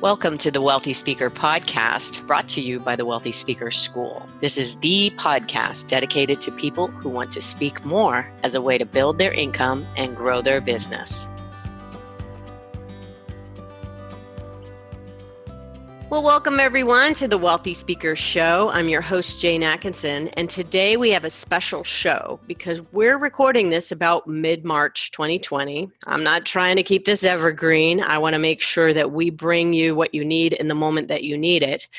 Welcome to the Wealthy Speaker Podcast, brought to you by the Wealthy Speaker School. This is the podcast dedicated to people who want to speak more as a way to build their income and grow their business. Well, welcome everyone to the Wealthy Speaker Show. I'm your host, Jane Atkinson, and today we have a special show because we're recording this about mid-March 2020. I'm not trying to keep this evergreen. I want to make sure that we bring you what you need in the moment that you need it.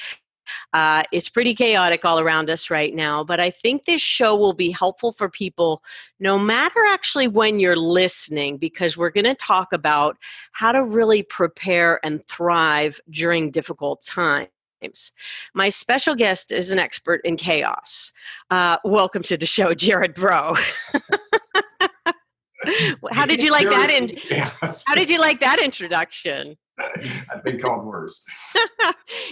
It's pretty chaotic all around us right now, but I think this show will be helpful for people no matter actually when you're listening, because we're going to talk about how to really prepare and thrive during difficult times. My special guest is an expert in chaos. Welcome to the show, Gerard Braud. How did you like that? How did you like that introduction? I've been called worse.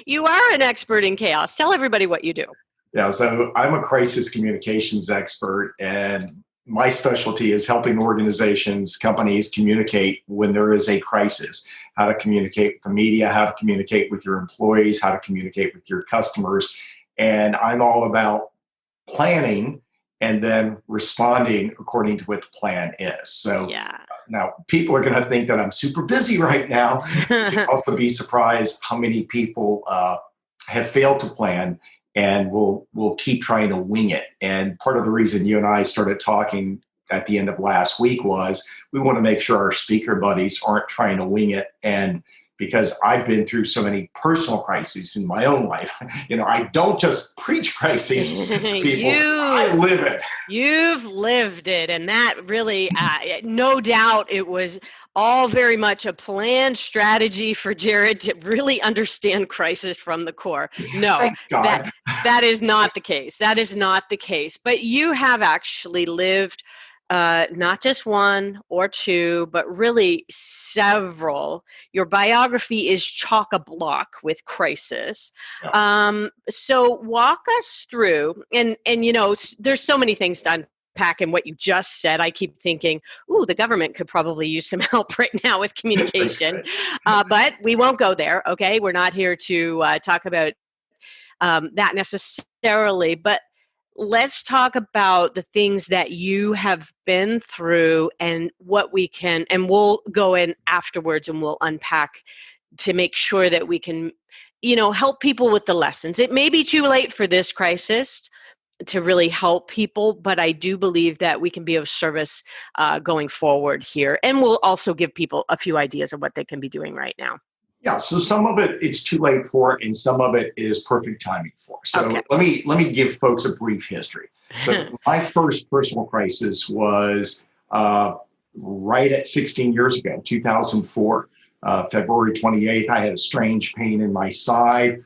You are an expert in chaos. Tell everybody what you do. Yeah, so I'm a crisis communications expert, and my specialty is helping organizations, companies communicate when there is a crisis, how to communicate with the media, how to communicate with your employees, how to communicate with your customers. And I'm all about planning and then responding according to what the plan is. So Now people are going to think that I'm super busy right now. You can also be surprised how many people have failed to plan and will keep trying to wing it. And part of the reason you and I started talking at the end of last week was we want to make sure our speaker buddies aren't trying to wing it. And because I've been through so many personal crises in my own life. I don't just preach crises to people, I live it. You've lived it. And that really, no doubt it was all very much a planned strategy for Gerard to really understand crisis from the core. No, that is not the case. That is not the case. But you have actually lived not just one or two, but really several. Your biography is chock-a-block with crisis. Yeah. So walk us through, and there's so many things to unpack in what you just said. I keep thinking, the government could probably use some help right now with communication, but we won't go there. Okay, we're not here to talk about that necessarily, but let's talk about the things that you have been through and what we can, and we'll go in afterwards and we'll unpack to make sure that we can, help people with the lessons. It may be too late for this crisis to really help people, but I do believe that we can be of service going forward here. And we'll also give people a few ideas of what they can be doing right now. Yeah, so some of it it's too late for, and some of it is perfect timing for. So okay. Let me give folks a brief history. So my first personal crisis was right at 16 years ago, 2004, February 28th. I had a strange pain in my side.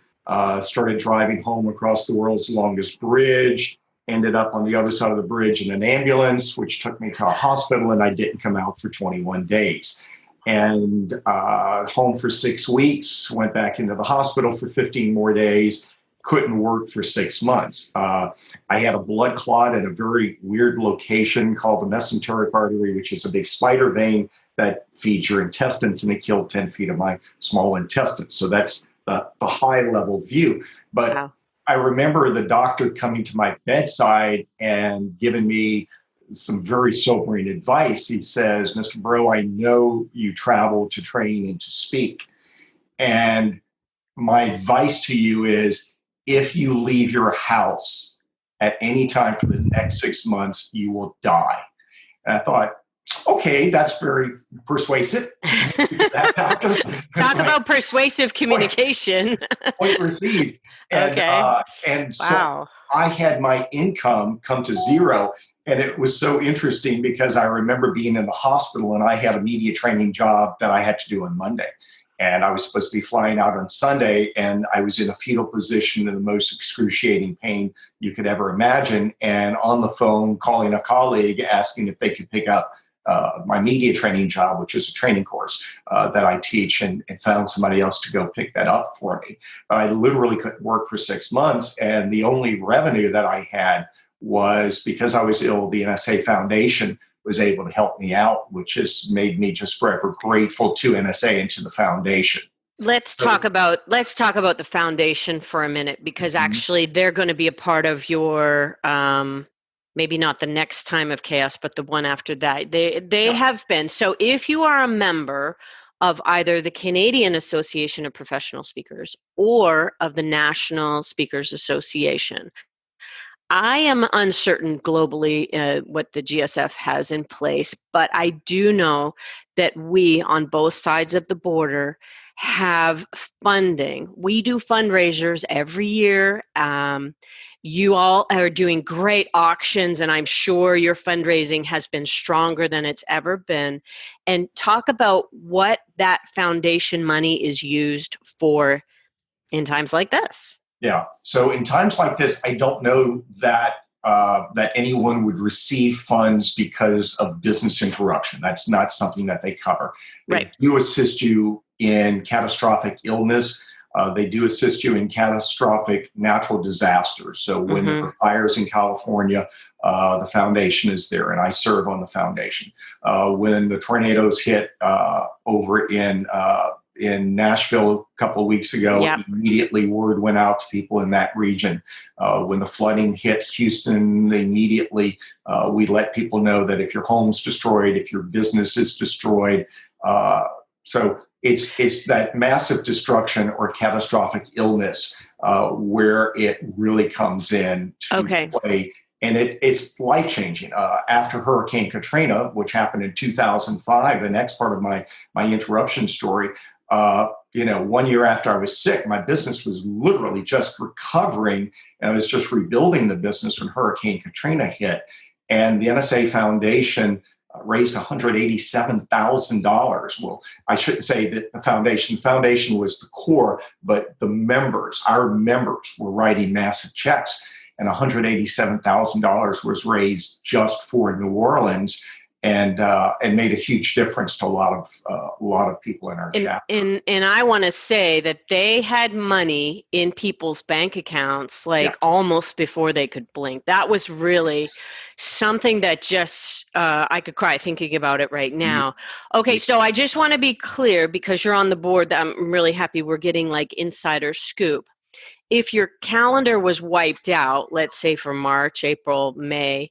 Started driving home across the world's longest bridge. Ended up on the other side of the bridge in an ambulance, which took me to a hospital, and I didn't come out for 21 days. And home for 6 weeks, went back into the hospital for 15 more days, couldn't work for 6 months. I had a blood clot in a very weird location called the mesenteric artery, which is a big spider vein that feeds your intestines, and it killed 10 feet of my small intestines. So that's the high level view. But wow. I remember the doctor coming to my bedside and giving me some very sobering advice. He says, "Mr. Braud, I know you travel to train and to speak. And my advice to you is if you leave your house at any time for the next 6 months, you will die." And I thought, okay, that's very persuasive. That doctor. Talk about persuasive communication. Point received. And, okay. And wow. So I had my income come to zero. And it was so interesting because I remember being in the hospital and I had a media training job that I had to do on Monday. And I was supposed to be flying out on Sunday, and I was in a fetal position in the most excruciating pain you could ever imagine. And on the phone, calling a colleague, asking if they could pick up my media training job, which is a training course that I teach, and found somebody else to go pick that up for me. But I literally couldn't work for 6 months. And the only revenue that I had was because I was ill, the NSA Foundation was able to help me out, which has made me just forever grateful to NSA and to the foundation. Let's talk about the foundation for a minute, because actually they're going to be a part of your maybe not the next time of chaos, but the one after that. They have been. So if you are a member of either the Canadian Association of Professional Speakers or of the National Speakers Association, I am uncertain globally what the GSF has in place, but I do know that we on both sides of the border have funding. We do fundraisers every year. You all are doing great auctions, and I'm sure your fundraising has been stronger than it's ever been. And talk about what that foundation money is used for in times like this. Yeah. So in times like this, I don't know that that anyone would receive funds because of business interruption. That's not something that they cover. They do assist you in catastrophic illness. They do assist you in catastrophic natural disasters. So when there are fires in California, the foundation is there, and I serve on the foundation. When the tornadoes hit over in Nashville a couple of weeks ago, immediately word went out to people in that region. When the flooding hit Houston, immediately we let people know that if your home's destroyed, if your business is destroyed. So it's that massive destruction or catastrophic illness where it really comes in to play. And it's life-changing. After Hurricane Katrina, which happened in 2005, the next part of my interruption story, 1 year after I was sick, my business was literally just recovering, and I was just rebuilding the business when Hurricane Katrina hit. And the NSA Foundation raised $187,000. Well, I shouldn't say that the foundation was the core, but our members were writing massive checks, and $187,000 was raised just for New Orleans. And made a huge difference to a lot of people in our chapter. And I want to say that they had money in people's bank accounts almost before they could blink. That was really something that just I could cry thinking about it right now. Okay, so I just want to be clear, because you're on the board, that I'm really happy we're getting insider scoop. If your calendar was wiped out, let's say for March, April, May,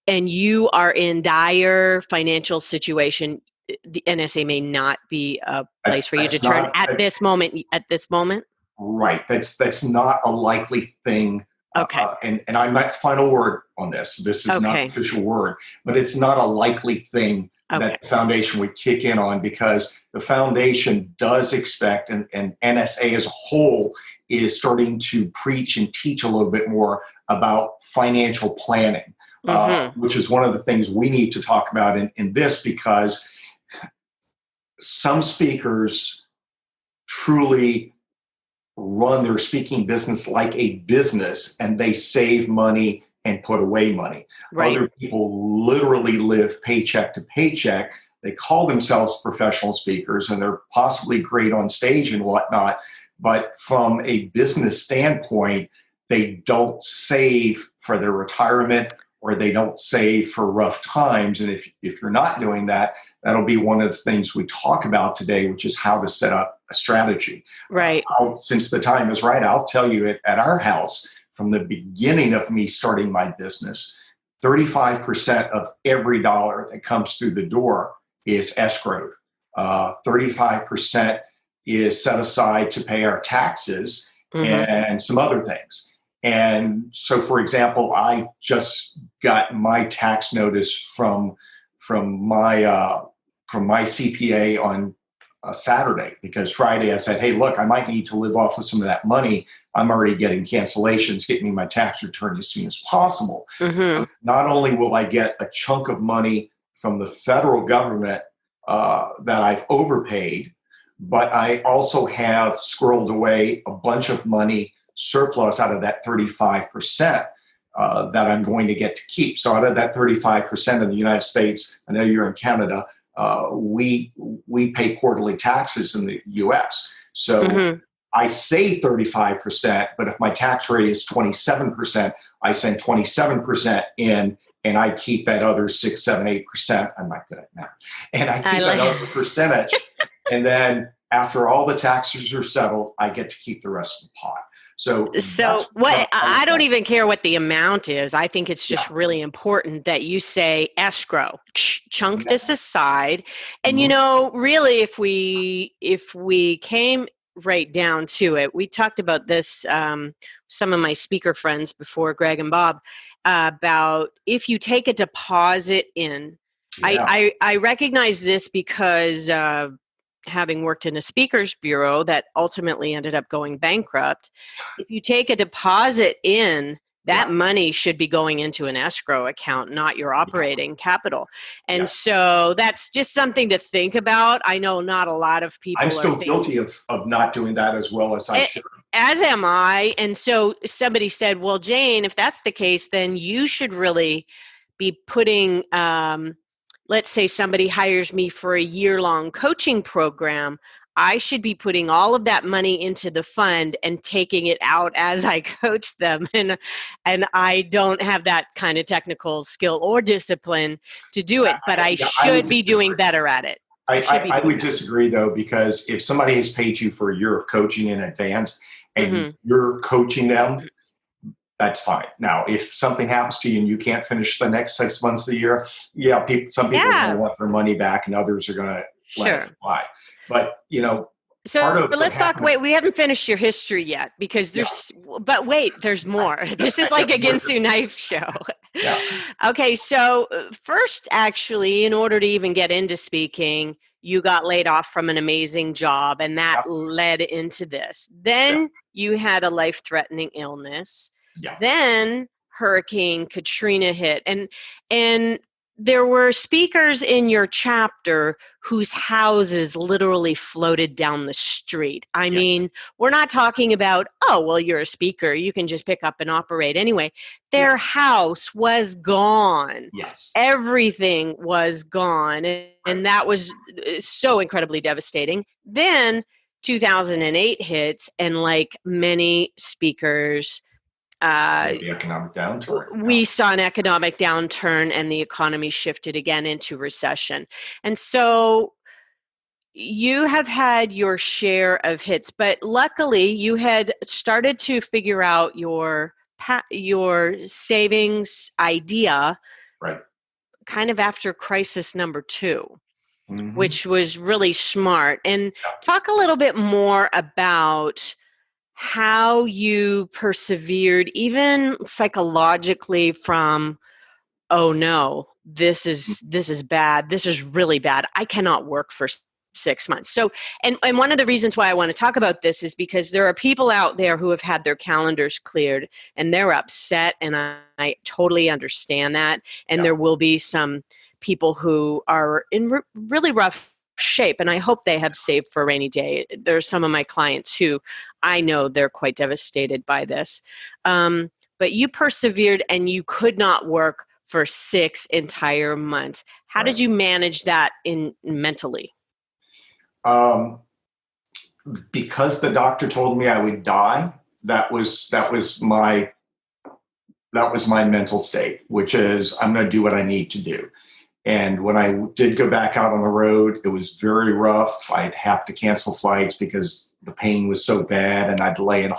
and you are in dire financial situation, the NSA may not be a place for you to turn at this moment. Right. That's not a likely thing. Okay. And I'm not final word on this. This is not official word, but it's not a likely thing that the foundation would kick in on, because the foundation does expect, and NSA as a whole is starting to preach and teach a little bit more about financial planning. Which is one of the things we need to talk about in this, because some speakers truly run their speaking business like a business, and they save money and put away money. Other people literally live paycheck to paycheck. They call themselves professional speakers, and they're possibly great on stage and whatnot. But from a business standpoint, they don't save for their retirement, or they don't save for rough times. And if you're not doing that, that'll be one of the things we talk about today, which is how to set up a strategy. Right. Since the time is right, I'll tell you at our house, from the beginning of me starting my business, 35% of every dollar that comes through the door is escrowed. 35% is set aside to pay our taxes and some other things. And so, for example, I just got my tax notice from my CPA on Saturday, because Friday I said, hey, look, I might need to live off of some of that money. I'm already getting cancellations. Get me my tax return as soon as possible. Not only will I get a chunk of money from the federal government that I've overpaid, but I also have squirreled away a bunch of money surplus out of that 35% that I'm going to get to keep. So out of that 35% in the United States, I know you're in Canada, we pay quarterly taxes in the US. So I save 35%, but if my tax rate is 27%, I send 27% in, and I keep that other 6, 7, 8%. I'm not good at math. And I keep that other percentage. And then after all the taxes are settled, I get to keep the rest of the pot. So what I don't even care what the amount is. I think it's just really important that you say escrow, chunk this aside. And really, if we came right down to it, we talked about this, some of my speaker friends before, Greg and Bob, about if you take a deposit in. I recognize this because having worked in a speakers bureau that ultimately ended up going bankrupt, if you take a deposit in, that money should be going into an escrow account, not your operating capital. And so that's just something to think about. I know not a lot of people I'm still guilty of not doing that as well as I should. As am I. And so somebody said, well, Jane, if that's the case, then you should really be putting let's say somebody hires me for a year-long coaching program, I should be putting all of that money into the fund and taking it out as I coach them. And I don't have that kind of technical skill or discipline to do it, but I should be doing better at it. I would disagree, though, because if somebody has paid you for a year of coaching in advance and you're coaching them, that's fine. Now, if something happens to you and you can't finish the next 6 months of the year, some people are going to want their money back and others are going to let it fly. But, but let's talk, wait, we haven't finished your history yet because but wait, there's more. This is like a Ginsu knife show. Okay, so first, actually, in order to even get into speaking, you got laid off from an amazing job and that led into this. Then you had a life-threatening illness. Then Hurricane Katrina hit, and there were speakers in your chapter whose houses literally floated down the street. I mean, we're not talking about, oh, well, you're a speaker, you can just pick up and operate anyway. Their house was gone. Everything was gone, and that was so incredibly devastating. Then 2008 hits, and like many speakers, the economic downturn. We saw an economic downturn and the economy shifted again into recession. And so you have had your share of hits, but luckily you had started to figure out your savings idea kind of after crisis number 2. Which was really smart. And talk a little bit more about how you persevered, even psychologically, from, oh no, this is bad. This is really bad. I cannot work for 6 months. So, and one of the reasons why I want to talk about this is because there are people out there who have had their calendars cleared and they're upset, and I totally understand that. And there will be some people who are in really rough shape, and I hope they have saved for a rainy day. There are some of my clients who I know they're quite devastated by this. But you persevered and you could not work for 6 entire months. How did you manage that mentally? Because the doctor told me I would die, that was my mental state, which is I'm going to do what I need to do. And when I did go back out on the road, it was very rough. I'd have to cancel flights because the pain was so bad, and I'd lay in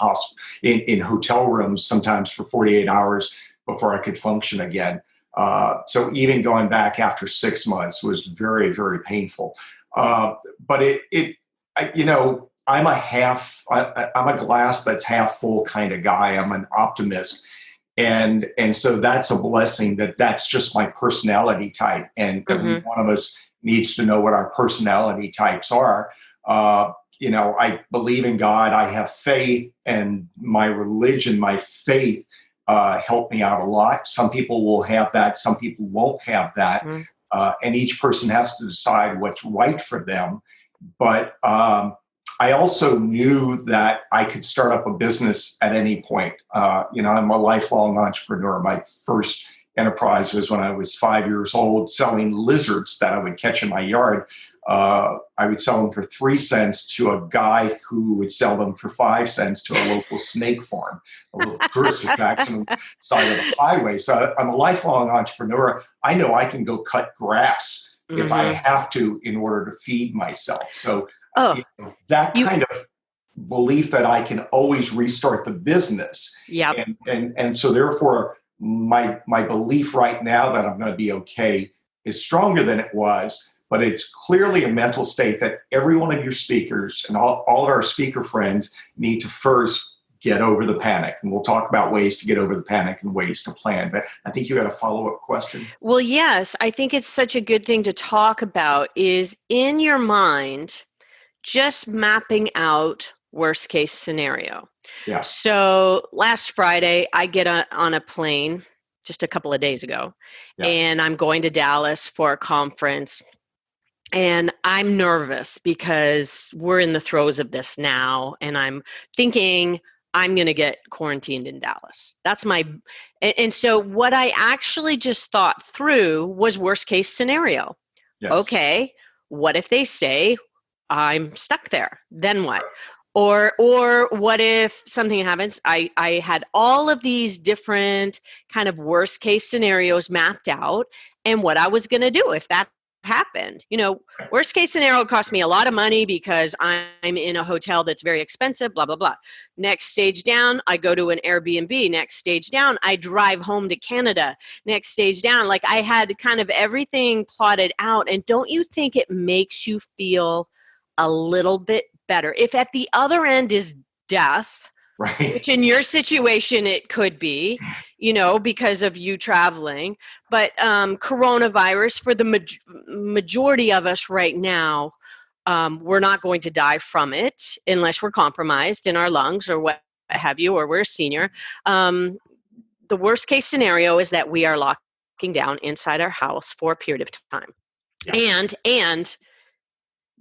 hotel rooms sometimes for 48 hours before I could function again. So even going back after 6 months was very, very painful. But I'm a glass that's half full kind of guy. I'm an optimist. And so that's a blessing that's just my personality type. And every one of us needs to know what our personality types are. I believe in God. I have faith, and my religion, my faith helped me out a lot. Some people will have that. Some people won't have that. And each person has to decide what's right for them. But I also knew that I could start up a business at any point. I'm a lifelong entrepreneur. My first enterprise was when I was 5 years old, selling lizards that I would catch in my yard. I would sell them for 3 cents to a guy who would sell them for 5 cents to a local snake farm, a little tourist attraction on the side of the highway. So I'm a lifelong entrepreneur. I know I can go cut grass if I have to in order to feed myself. So Oh, that kind of belief that I can always restart the business. yeah. And so therefore my belief right now that I'm going to be okay is stronger than it was, but it's clearly a mental state that every one of your speakers and all of our speaker friends need to first get over the panic. And we'll talk about ways to get over the panic and ways to plan. But I think you had a follow-up question. Well, yes, I think it's such a good thing to talk about is in your mind, just mapping out worst case scenario. Yeah. So last Friday, I get on a plane just a couple of days ago, and I'm going to Dallas for a conference. And I'm nervous because we're in the throes of this now, and I'm thinking I'm going to get quarantined in Dallas. And so what I actually just thought through was worst case scenario. Yes. Okay, what if they say I'm stuck there? Then what? Or what if something happens? I had all of these different kind of worst case scenarios mapped out and what I was going to do if that happened. Worst case scenario cost me a lot of money because I'm in a hotel that's very expensive, blah, blah, blah. Next stage down, I go to an Airbnb. Next stage down, I drive home to Canada. Next stage down, like I had kind of everything plotted out. And don't you think it makes you feel a little bit better? If at the other end is death, right, which in your situation it could be, because of you traveling, but coronavirus, for the majority of us right now, we're not going to die from it unless we're compromised in our lungs or what have you, or we're a senior. The worst case scenario is that we are locking down inside our house for a period of time. Yeah. And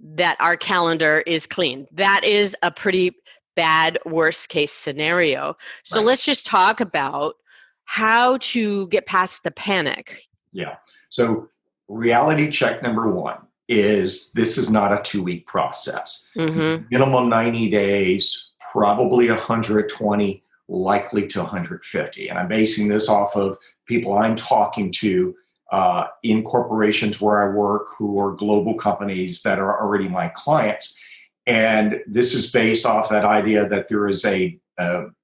that our calendar is clean. That is a pretty bad worst case scenario. So right. Let's just talk about how to get past the panic. Yeah. So reality check number one is this is not a 2-week process. Mm-hmm. Minimum 90 days, probably 120, likely to 150. And I'm basing this off of people I'm talking to in corporations where I work who are global companies that are already my clients. And this is based off that idea that there is a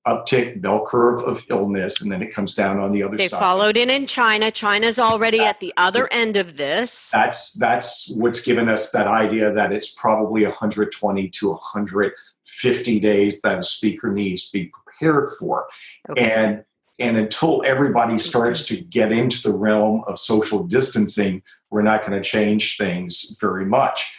uptick bell curve of illness, and then it comes down on the other side. They followed in China. China's already at the other end of this. That's what's given us that idea that it's probably 120 to 150 days that a speaker needs to be prepared for. Okay. And until everybody starts to get into the realm of social distancing, we're not going to change things very much.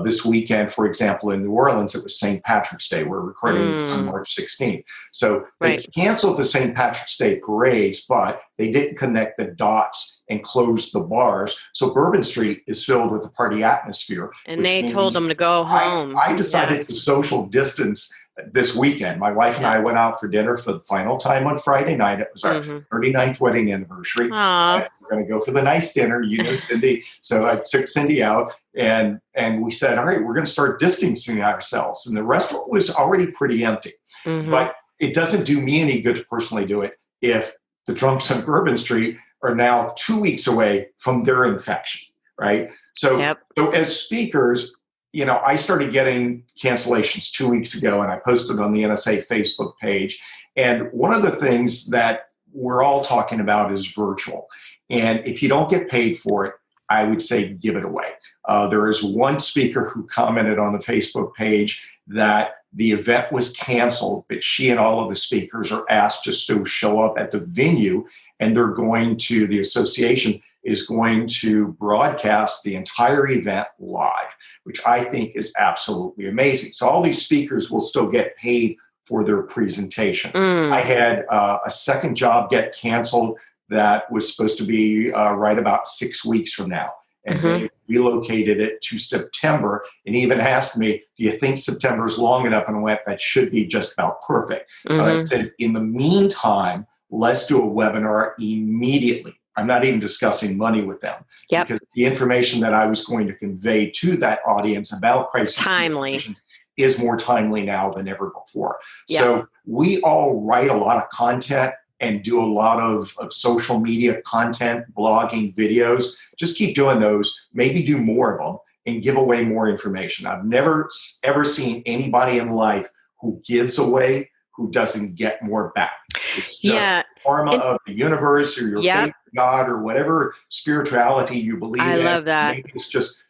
This weekend, for example, in New Orleans, it was St. Patrick's Day. We're recording this on March 16th. So they canceled the St. Patrick's Day parades, but they didn't connect the dots and close the bars. So Bourbon Street is filled with a party atmosphere. And they told them to go home. I decided to social distance this weekend. My wife and I went out for dinner for the final time on Friday night. It was our 39th wedding anniversary. We're going to go for the nice dinner, Cindy. So I took Cindy out and we said, all right, we're going to start distancing ourselves. And the restaurant was already pretty empty. Mm-hmm. But it doesn't do me any good to personally do it if the drunks on Bourbon Street are now 2 weeks away from their infection, right? So as speakers, I started getting cancellations 2 weeks ago, and I posted on the NSA Facebook page. And one of the things that we're all talking about is virtual. And if you don't get paid for it, I would say give it away. There is one speaker who commented on the Facebook page that the event was canceled, but she and all of the speakers are asked just to show up at the venue, and the association is going to broadcast the entire event live, which I think is absolutely amazing. So all these speakers will still get paid for their presentation. I had a second job get canceled that was supposed to be right about 6 weeks from now. And they relocated it to September and even asked me, do you think September is long enough? And I went, that should be just about perfect. But I said, in the meantime, let's do a webinar immediately. I'm not even discussing money with them because the information that I was going to convey to that audience about crisis communication is more timely now than ever before. So we all write a lot of content and do a lot of social media content, blogging, videos. Just keep doing those, maybe do more of them. and give away more information. I've never ever seen anybody in life who gives away who doesn't get more back. It's just karma of the universe or your faith in God or whatever spirituality you believe in. I love that. Maybe it's just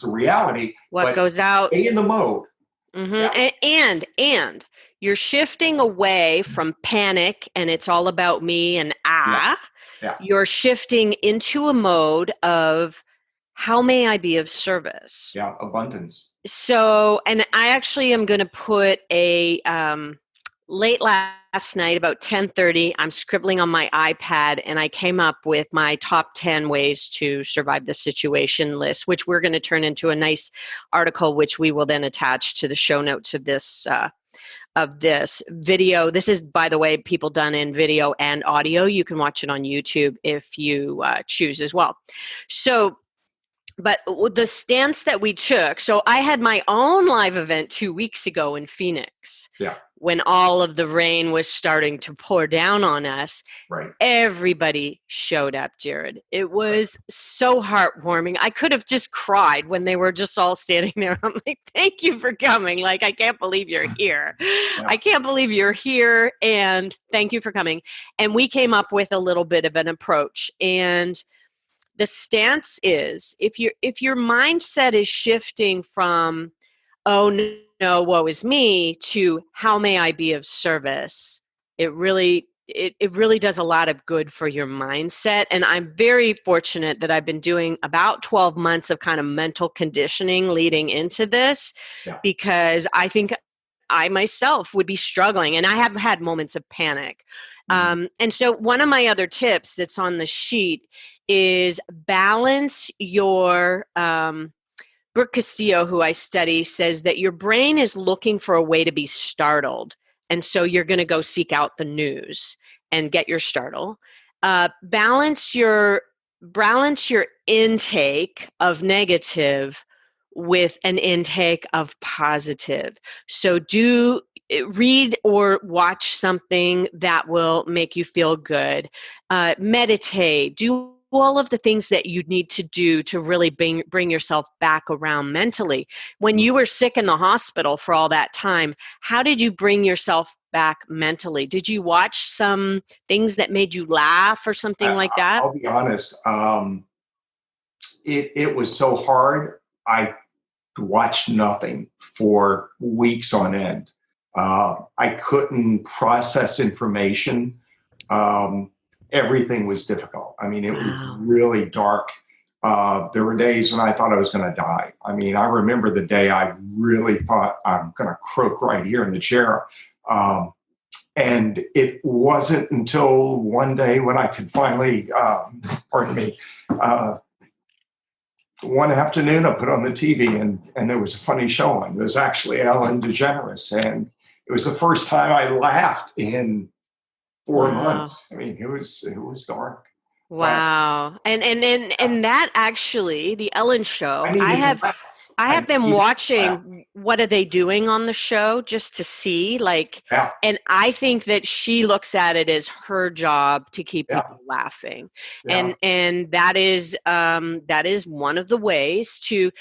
the reality. What goes out. Stay in the mode. And you're shifting away from panic and it's all about me and you're shifting into a mode of how may I be of service? Yeah, abundance. So, and I actually am going to put a late last night, about 10:30, I'm scribbling on my iPad and I came up with my top 10 ways to survive the situation list, which we're going to turn into a nice article, which we will then attach to the show notes of this video. This is, by the way, people done in video and audio. You can watch it on YouTube if you choose as well. So, but the stance that we took, so I had my own live event 2 weeks ago in Phoenix. Yeah. When all of the rain was starting to pour down on us. Right. Everybody showed up, Jared. It was so heartwarming. I could have just cried when they were just all standing there. I'm like, thank you for coming. Like, I can't believe you're here. I can't believe you're here. And thank you for coming. And we came up with a little bit of an approach. And the stance is, if your mindset is shifting from, oh no, woe is me, to how may I be of service, it really does a lot of good for your mindset. And I'm very fortunate that I've been doing about 12 months of kind of mental conditioning leading into this, because I think I myself would be struggling, and I have had moments of panic. And so one of my other tips that's on the sheet is balance your, Brooke Castillo, who I study, says that your brain is looking for a way to be startled. And so you're going to go seek out the news and get your startle. Balance your intake of negative with an intake of positive. So read or watch something that will make you feel good. Meditate. Do all of the things that you need to do to really bring yourself back around mentally. When you were sick in the hospital for all that time, how did you bring yourself back mentally? Did you watch some things that made you laugh or something like that? I'll be honest. It was so hard. I watched nothing for weeks on end. I couldn't process information. Everything was difficult. I mean, it was really dark. There were days when I thought I was going to die. I mean, I remember the day I really thought I'm going to croak right here in the chair. And it wasn't until one day when I could finally, one afternoon I put on the TV and there was a funny show on. It was actually Ellen DeGeneres. And it was the first time I laughed in 4 months. I mean, it was dark. Wow. And that actually, the Ellen show, I have been watching what are they doing on the show just to see, and I think that she looks at it as her job to keep people laughing. And that is one of the ways to,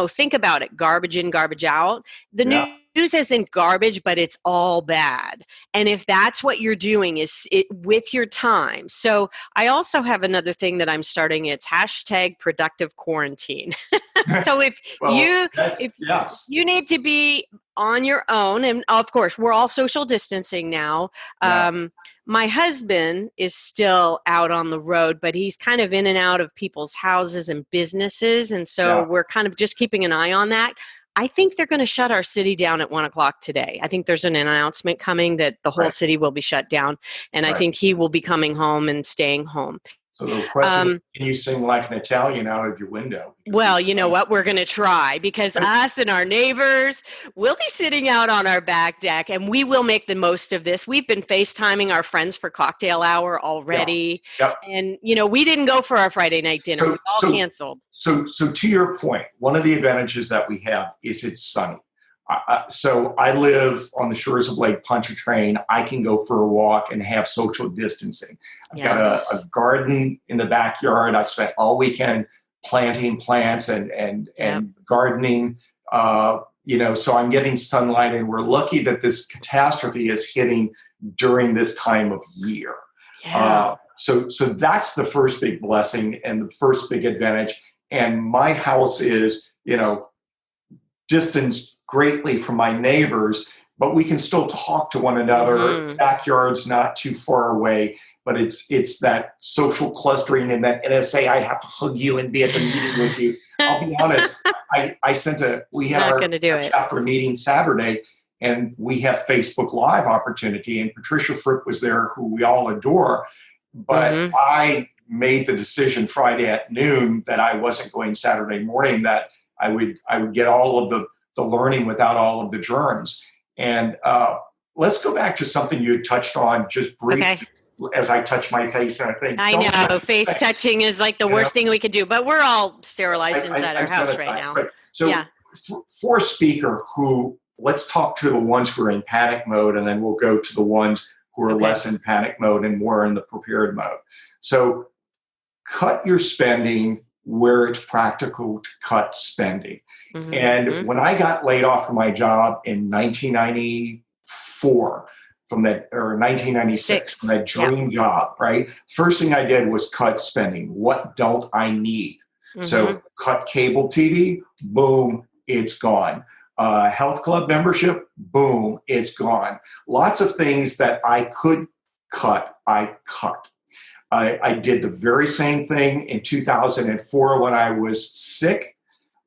think about it, garbage in, garbage out. The news isn't garbage, but it's all bad. And if that's what you're doing is it with your time. So I also have another thing that I'm starting. It's #ProductiveQuarantine. So if you need to be on your own, and of course we're all social distancing now. My husband is still out on the road, but he's kind of in and out of people's houses and businesses. And so we're kind of just keeping an eye on that. I think they're going to shut our city down at 1:00 today. I think there's an announcement coming that the whole city will be shut down. And I think he will be coming home and staying home. So the question is, can you sing like an Italian out of your window? Well, you know what? We're going to try, because us and our neighbors will be sitting out on our back deck, and we will make the most of this. We've been FaceTiming our friends for cocktail hour already. And, we didn't go for our Friday night dinner. We all canceled. So to your point, one of the advantages that we have is it's sunny. So I live on the shores of Lake Pontchartrain. I can go for a walk and have social distancing. I've got a garden in the backyard. I spent all weekend planting plants and Yep. gardening. So I'm getting sunlight, and we're lucky that this catastrophe is hitting during this time of year. Yeah. So that's the first big blessing and the first big advantage. And my house is, distanced greatly from my neighbors, but we can still talk to one another. Mm-hmm. Backyard's not too far away, but it's that social clustering and that NSA, I have to hug you and be at the meeting with you. I'll be honest, we had our chapter meeting Saturday, and we have Facebook Live opportunity, and Patricia Fripp was there, who we all adore. But Mm-hmm. I made the decision Friday at noon that I wasn't going Saturday morning, that I would get all of the learning without all of the germs. And let's go back to something you had touched on just briefly as I touch my face. And I know face touching is like the worst thing we could do, but we're all sterilized inside our house right now. Right. So for a speaker let's talk to the ones who are in panic mode, and then we'll go to the ones who are less in panic mode and more in the prepared mode. So cut your spending where it's practical to cut spending. Mm-hmm. And when I got laid off from my job in 1994, or 1996, from that dream job, right? First thing I did was cut spending. What don't I need? Mm-hmm. So cut cable TV, boom, it's gone. Health club membership, boom, it's gone. Lots of things that I could cut, I cut. I did the very same thing in 2004 when I was sick.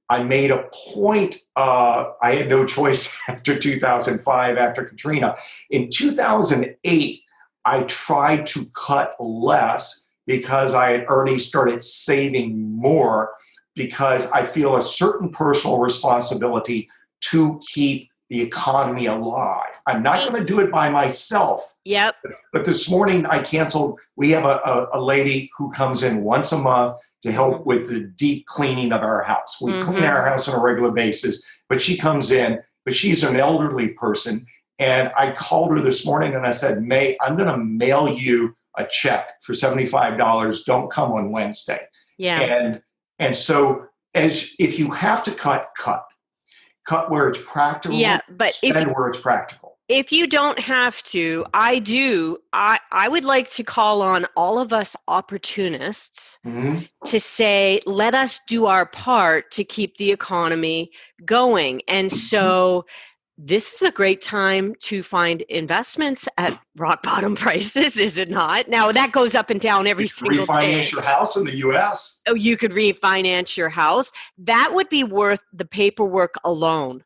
I made a point, I had no choice after 2005, after Katrina. In 2008, I tried to cut less because I had already started saving more, because I feel a certain personal responsibility to keep the economy alive. I'm not going to do it by myself. Yep. But this morning I canceled. We have a lady who comes in once a month to help with the deep cleaning of our house. We clean our house on a regular basis, but she comes in, but she's an elderly person. And I called her this morning and I said, May, I'm going to mail you a check for $75. Don't come on Wednesday. Yeah. And so if you have to cut where it's practical. Yeah, but spend where it's practical. If you don't have to, I would like to call on all of us opportunists to say, let us do our part to keep the economy going. And so this is a great time to find investments at rock bottom prices, is it not? Now, that goes up and down every single day. Refinance your house in the U.S. Oh, you could refinance your house. That would be worth the paperwork alone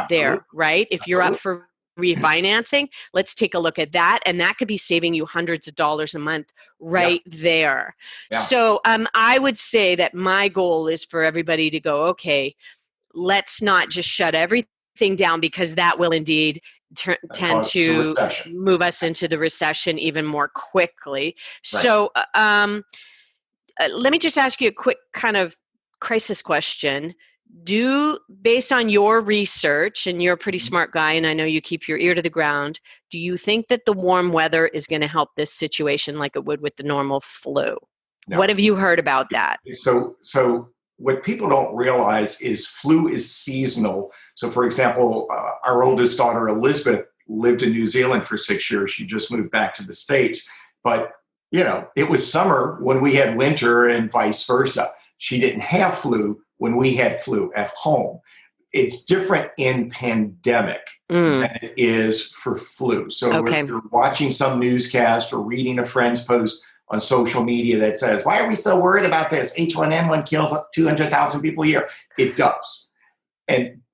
there, right? If you're up for refinancing, let's take a look at that. And that could be saving you hundreds of dollars a month there. Yeah. So I would say that my goal is for everybody to go, okay, let's not just shut everything down, because that will indeed tend to move us into the recession even more quickly. Right. So let me just ask you a quick kind of crisis question. Based on your research, and you're a pretty smart guy, and I know you keep your ear to the ground, do you think that the warm weather is going to help this situation like it would with the normal flu? No. What have you heard about that? So what people don't realize is flu is seasonal. So, for example, our oldest daughter, Elizabeth, lived in New Zealand for 6 years. She just moved back to the States. But, it was summer when we had winter and vice versa. She didn't have flu when we had flu at home. It's different in pandemic than it is for flu. So if you're watching some newscast or reading a friend's post on social media that says, why are we so worried about this? H1N1 kills 200,000 people a year. It does.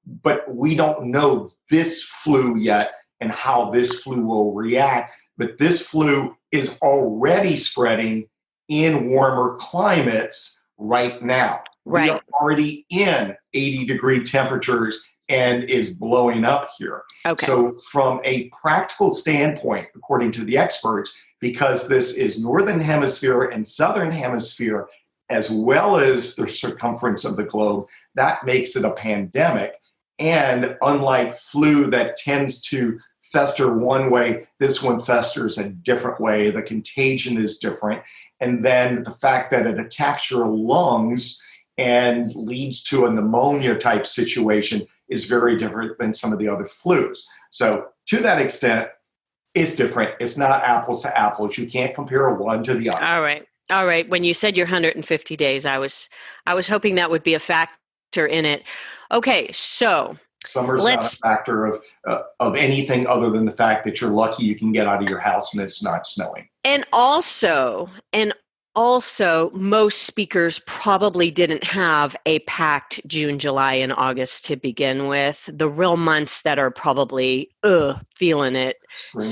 But we don't know this flu yet and how this flu will react. But this flu is already spreading in warmer climates right now. Right. We are already in 80-degree temperatures and is blowing up here. Okay. So from a practical standpoint, according to the experts, because this is Northern Hemisphere and Southern Hemisphere, as well as the circumference of the globe, that makes it a pandemic. And unlike flu that tends to fester one way, this one festers a different way. The contagion is different. And then the fact that it attacks your lungs and leads to a pneumonia type situation is very different than some of the other flus. So to that extent, it's different. It's not apples to apples. You can't compare one to the other. All right. All right. When you said your 150 days, I was hoping that would be a factor in it. Okay, so Summer's not a factor of anything other than the fact that you're lucky you can get out of your house and it's not snowing. And also, most speakers probably didn't have a packed June, July, and August to begin with. The real months that are probably feeling it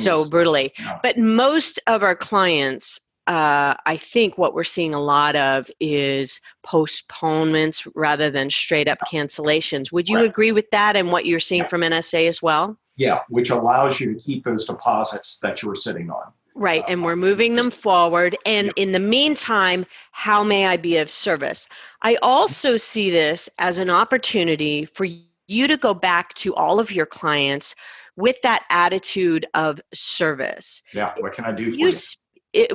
so brutally. Yeah. But most of our clients, I think what we're seeing a lot of is postponements rather than straight up cancellations. Would you agree with that and what you're seeing from NSA as well? Yeah, which allows you to keep those deposits that you were sitting on. Right, and we're moving them forward. And in the meantime, how may I be of service? I also see this as an opportunity for you to go back to all of your clients with that attitude of service. Yeah, what can I do for you?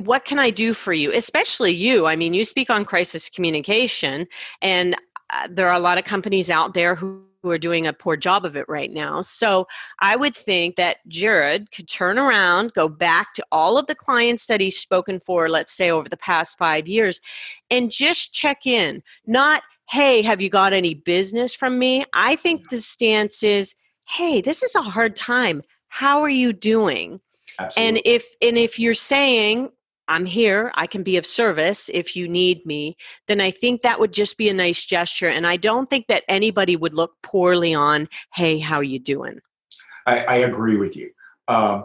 What can I do for you? Especially you. I mean, you speak on crisis communication, and there are a lot of companies out there who are doing a poor job of it right now. So I would think that Gerard could turn around, go back to all of the clients that he's spoken for, let's say over the past 5 years, and just check in. Not, hey, have you got any business from me? I think the stance is, hey, this is a hard time. How are you doing? Absolutely. And if you're saying, I'm here, I can be of service if you need me, then I think that would just be a nice gesture. And I don't think that anybody would look poorly on, hey, how you doing? I agree with you. I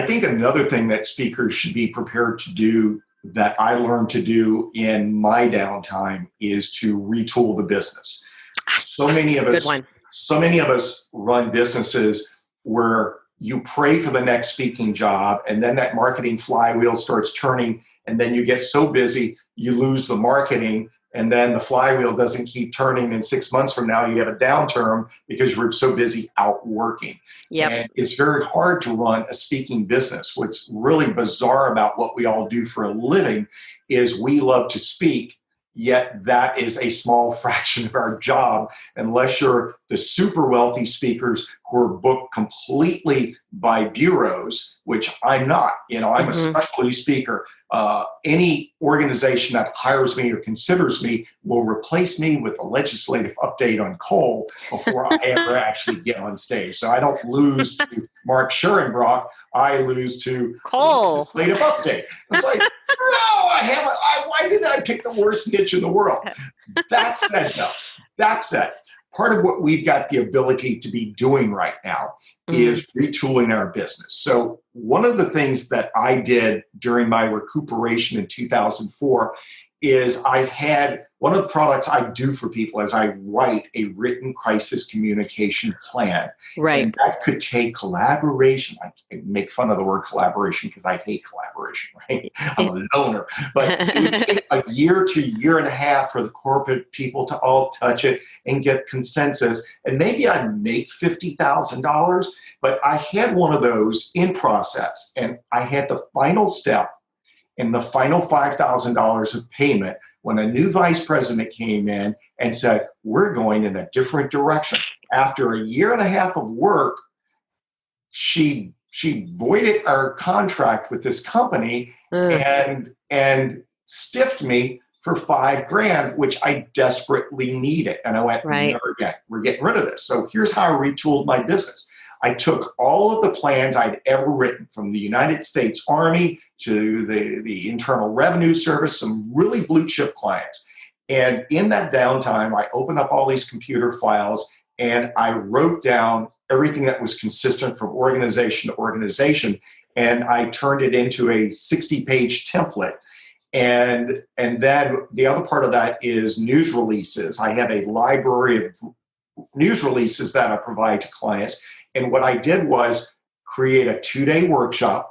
think another thing that speakers should be prepared to do that I learned to do in my downtime is to retool the business. So many of us run businesses where you pray for the next speaking job, and then that marketing flywheel starts turning, and then you get so busy, you lose the marketing, and then the flywheel doesn't keep turning, and 6 months from now, you have a downturn because you're so busy out working. Yep. And it's very hard to run a speaking business. What's really bizarre about what we all do for a living is we love to speak, yet that is a small fraction of our job, unless you're the super wealthy speakers who are booked completely by bureaus, which I'm not. I'm a specialty speaker. Any organization that hires me or considers me will replace me with a legislative update on coal before I ever actually get on stage. So I don't lose to Mark Schurenbrock. I lose to coal legislative update. It's like, no, why did I pick the worst niche in the world? That said, part of what we've got the ability to be doing right now is retooling our business. So one of the things that I did during my recuperation in 2004 is I had one of the products I do for people is I write a written crisis communication plan. Right. And that could take collaboration. I make fun of the word collaboration because I hate collaboration, right? I'm a loner. But it would take a year to year and a half for the corporate people to all touch it and get consensus. And maybe I'd make $50,000, but I had one of those in process. And I had the final step and the final $5,000 of payment when a new vice president came in and said, we're going in a different direction. After a year and a half of work, she voided our contract with this company and stiffed me for $5,000, which I desperately needed. And I went, never again. We're getting rid of this. So here's how I retooled my business. I took all of the plans I'd ever written, from the United States Army to the Internal Revenue Service, some really blue chip clients. And in that downtime, I opened up all these computer files and I wrote down everything that was consistent from organization to organization. And I turned it into a 60-page template. And then the other part of that is news releases. I have a library of news releases that I provide to clients. And what I did was create a 2-day workshop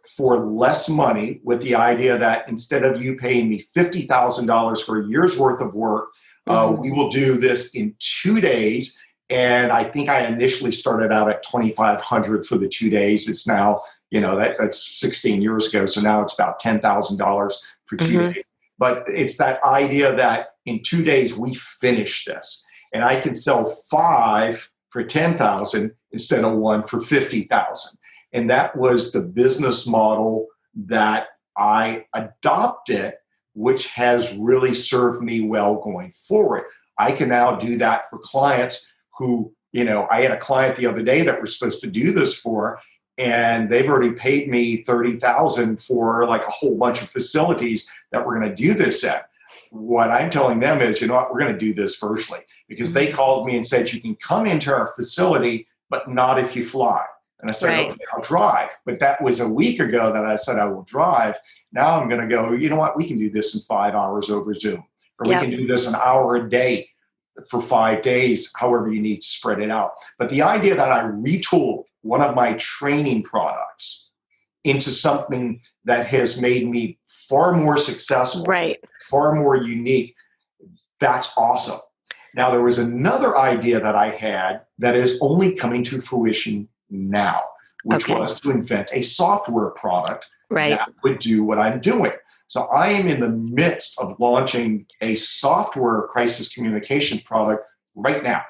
for less money, with the idea that instead of you paying me $50,000 for a year's worth of work, we will do this in 2 days. And I think I initially started out at $2,500 for the 2 days. It's now, that's 16 years ago. So now it's about $10,000 for 2 days. But it's that idea that in 2 days, we finish this. And I can sell 5 for 10,000 instead of 1 for 50,000. And that was the business model that I adopted, which has really served me well going forward. I can now do that for clients who, I had a client the other day that we're supposed to do this for, and they've already paid me $30,000 for like a whole bunch of facilities that we're going to do this at. What I'm telling them is, we're going to do this virtually, because they called me and said, you can come into our facility, but not if you fly. And I said, okay, I'll drive. But that was a week ago that I said I will drive. Now I'm going to go, you know what, we can do this in 5 hours over Zoom, or we can do this an hour a day for 5 days, however you need to spread it out. But the idea that I retooled one of my training products into something that has made me far more successful, far more unique, that's awesome. Now, there was another idea that I had that is only coming to fruition now, which was to invent a software product that would do what I'm doing. So I am in the midst of launching a software crisis communications product right now.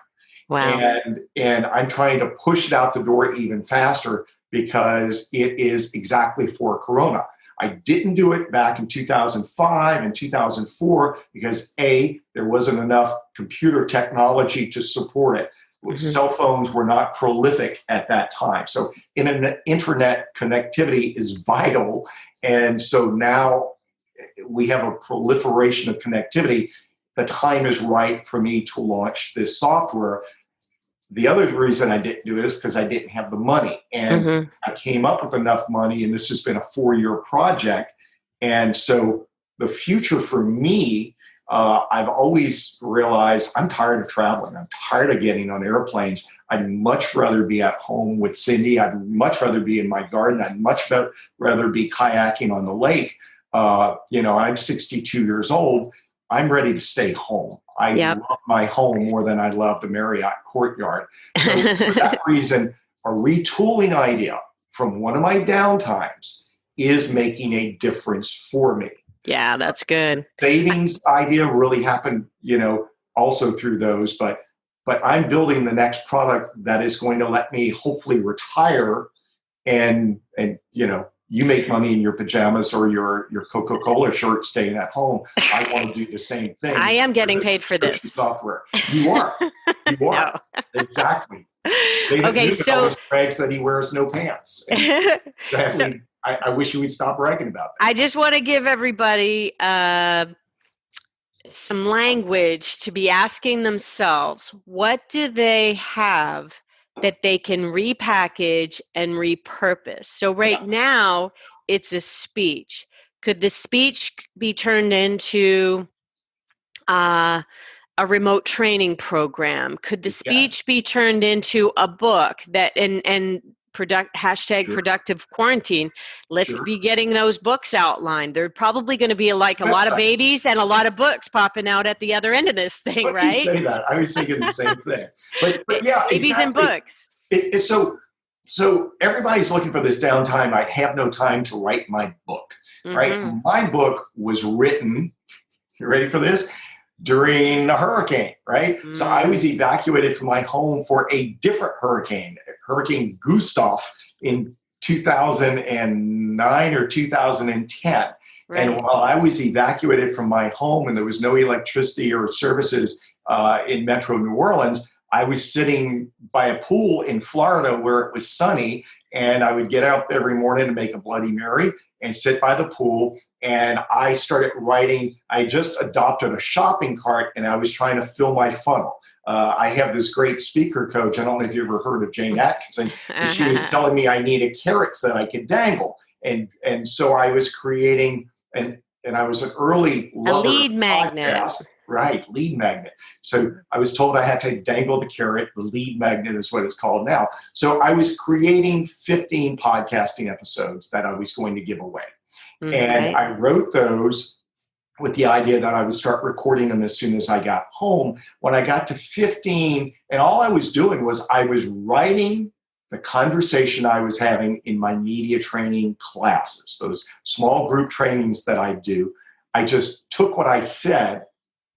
Wow. And I'm trying to push it out the door even faster, because it is exactly for Corona. I didn't do it back in 2005 and 2004 because there wasn't enough computer technology to support it. Cell phones were not prolific at that time. So internet connectivity is vital. And so now we have a proliferation of connectivity. The time is right for me to launch this software. The other reason I didn't do it is because I didn't have the money. And I came up with enough money, and this has been a 4-year project. And so the future for me, I've always realized I'm tired of traveling. I'm tired of getting on airplanes. I'd much rather be at home with Cindy. I'd much rather be in my garden. I'd much rather be kayaking on the lake. I'm 62 years old. I'm ready to stay home. I love my home more than I love the Marriott courtyard. So for that reason, a retooling idea from one of my downtimes is making a difference for me. Yeah, that's good. Savings idea really happened, also through those, but I'm building the next product that is going to let me hopefully retire and you make money in your pajamas or your Coca-Cola shirt staying at home. I want to do the same thing. I am getting paid for this software. You are. You are. No. Exactly. So brags that he wears no pants. Exactly. I wish you would stop bragging about that. I just want to give everybody some language to be asking themselves, what do they have that they can repackage and repurpose? So now it's a speech. Could the speech be turned into a remote training program? Could the speech be turned into a book that and #productive quarantine? Let's be getting those books outlined. They're probably going to be like a lot of babies and a lot of books popping out at the other end of this thing, right? You say that. I was thinking the same thing. But yeah, babies and books. So everybody's looking for this downtime. I have no time to write my book, right? My book was written, you ready for this? During a hurricane, right? So I was evacuated from my home for a different hurricane, Hurricane Gustav in 2009 or 2010. And while I was evacuated from my home and there was no electricity or services in Metro New Orleans, I was sitting by a pool in Florida where it was sunny, and I would get out every morning to make a Bloody Mary and sit by the pool. And I started writing. I just adopted a shopping cart, and I was trying to fill my funnel. I have this great speaker coach. I don't know if you ever heard of Jane Atkinson. But she was telling me I needed carrots that I could dangle. And so I was creating, and I was an early lover a lead magnet. Podcast. Right, lead magnet. So I was told I had to dangle the carrot. The lead magnet is what it's called now. So I was creating 15 podcasting episodes that I was going to give away. And I wrote those with the idea that I would start recording them as soon as I got home. When I got to 15, and all I was doing was I was writing the conversation I was having in my media training classes, those small group trainings that I do. I just took what I said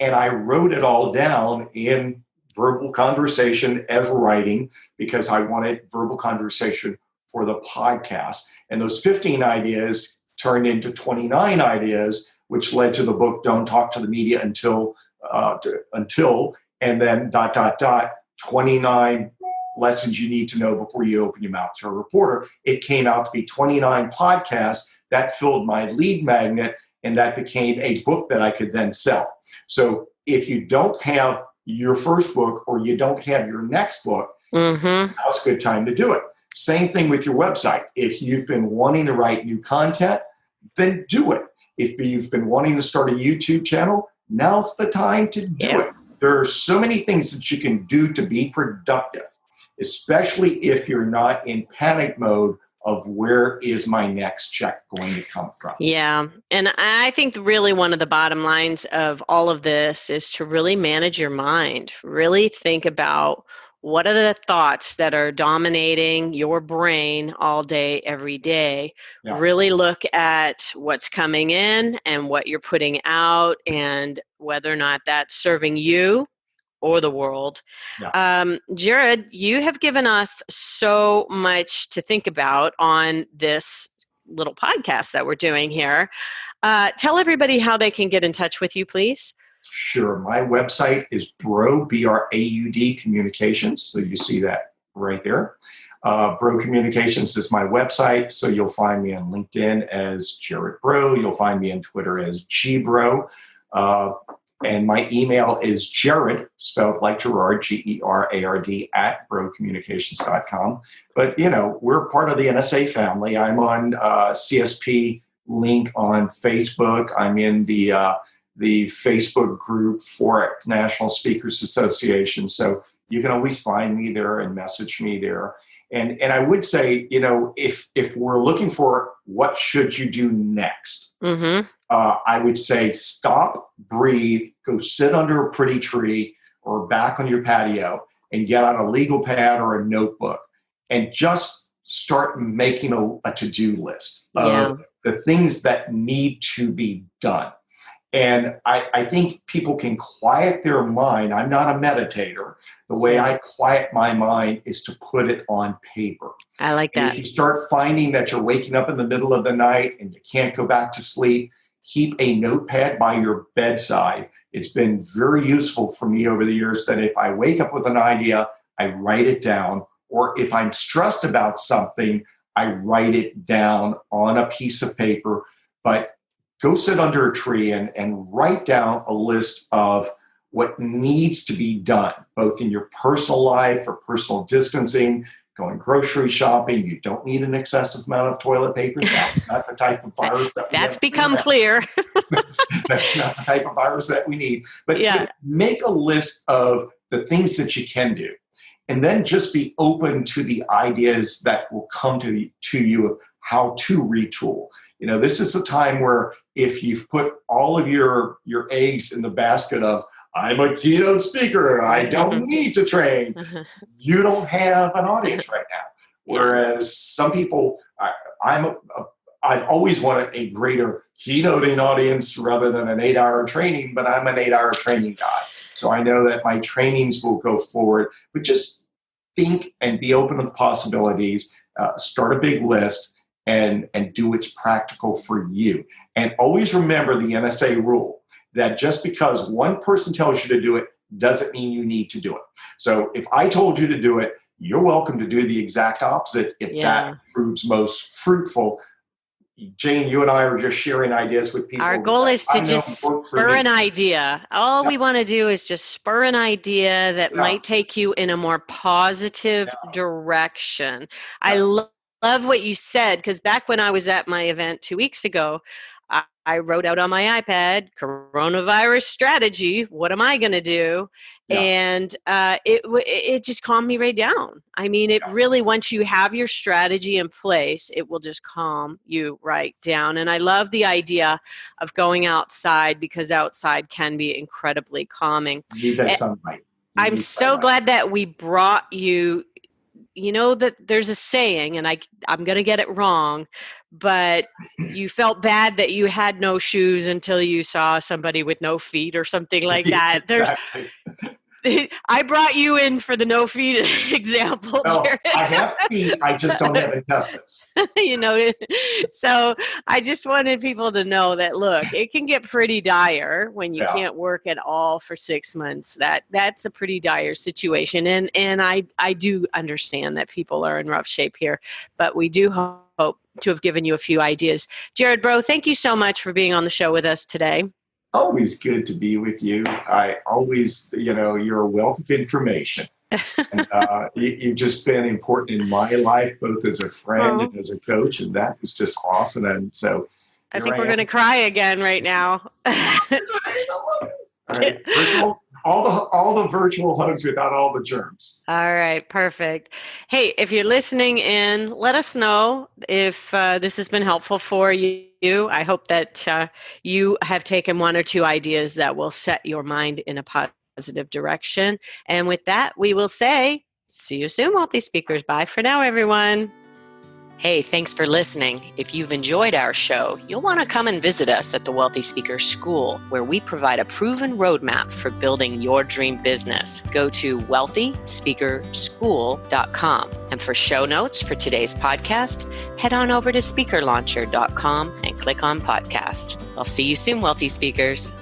and I wrote it all down in verbal conversation as writing because I wanted verbal conversation for the podcast. And those 15 ideas turned into 29 ideas, which led to the book, Don't Talk to the Media Until, and then ... 29 lessons you need to know before you open your mouth to a reporter. It came out to be 29 podcasts that filled my lead magnet, and that became a book that I could then sell. So if you don't have your first book or you don't have your next book, now's a good time to do it. Same thing with your website. If you've been wanting to write new content, then do it. If you've been wanting to start a YouTube channel, now's the time to do it. There are so many things that you can do to be productive, especially if you're not in panic mode of where is my next check going to come from. Yeah. And I think really one of the bottom lines of all of this is to really manage your mind, really think about what are the thoughts that are dominating your brain all day, every day. Yeah. Really look at what's coming in and what you're putting out and whether or not that's serving you or the world. Yeah. Gerard, you have given us so much to think about on this little podcast that we're doing here. Tell everybody how they can get in touch with you, please. Sure. My website is Braud, B-R-A-U-D Communications. So you see that right there. Braud Communications is my website. So you'll find me on LinkedIn as Gerard Braud. You'll find me on Twitter as GBraud. And my email is Gerard, spelled like Gerard, Gerard, at BraudCommunications.com. But, you know, we're part of the NSA family. I'm on CSP Link on Facebook. I'm in the Facebook group for National Speakers Association. So you can always find me there and message me there. And I would say, you know, if we're looking for what should you do next, I would say stop, breathe, go sit under a pretty tree or back on your patio and get out a legal pad or a notebook and just start making a to-do list of the things that need to be done. And I think people can quiet their mind. I'm not a meditator. The way I quiet my mind is to put it on paper. I like that. And if you start finding that you're waking up in the middle of the night and you can't go back to sleep, keep a notepad by your bedside. It's been very useful for me over the years that if I wake up with an idea, I write it down. Or if I'm stressed about something, I write it down on a piece of paper. But go sit under a tree and write down a list of what needs to be done, both in your personal life or personal distancing, going grocery shopping. You don't need an excessive amount of toilet paper. That's not the type of virus that we That's become clear. that's not the type of virus that we need. But make a list of the things that you can do. And then just be open to the ideas that will come to you of how to retool. You know, this is a time where if you've put all of your eggs in the basket of, I'm a keynote speaker, I don't need to train, you don't have an audience right now. Whereas some people, I've always wanted a greater keynoting audience rather than an 8-hour training, but I'm an 8-hour training guy. So I know that my trainings will go forward, but just think and be open to the possibilities, start a big list, and do what's practical for you. And always remember the NSA rule that just because one person tells you to do it doesn't mean you need to do it. So if I told you to do it, you're welcome to do the exact opposite if that proves most fruitful. Jane, you and I are just sharing ideas with people. Our goal is to just spur an idea. All we want to do is just spur an idea that might take you in a more positive direction. I love what you said, because back when I was at my event 2 weeks ago, I wrote out on my iPad, coronavirus strategy, what am I going to do? Yeah. And it just calmed me right down. I mean, it really, once you have your strategy in place, it will just calm you right down. And I love the idea of going outside, because outside can be incredibly calming. You need that sunlight. I'm so glad that we brought you you know that there's a saying, and I'm going to get it wrong, but you felt bad that you had no shoes until you saw somebody with no feet or something like that. Exactly. I brought you in for the no feet example, Jared. I have feet, I just don't have intestines. So I just wanted people to know that, look, it can get pretty dire when you can't work at all for 6 months. That's a pretty dire situation. And I do understand that people are in rough shape here, but we do hope to have given you a few ideas. Gerard Braud, thank you so much for being on the show with us today. Always good to be with you. I always, you're a wealth of information. And, you've just been important in my life, both as a friend and as a coach, and that is just awesome. And so I think we're going to cry again right now. All right. All the virtual hugs without all the germs. All right, perfect. Hey, if you're listening in, let us know if this has been helpful for you. I hope that you have taken one or two ideas that will set your mind in a positive direction. And with that, we will say, see you soon, Wealthy Speakers. Bye for now, everyone. Hey, thanks for listening. If you've enjoyed our show, you'll want to come and visit us at the Wealthy Speaker School, where we provide a proven roadmap for building your dream business. Go to wealthyspeakerschool.com. And for show notes for today's podcast, head on over to speakerlauncher.com and click on podcast. I'll see you soon, Wealthy Speakers.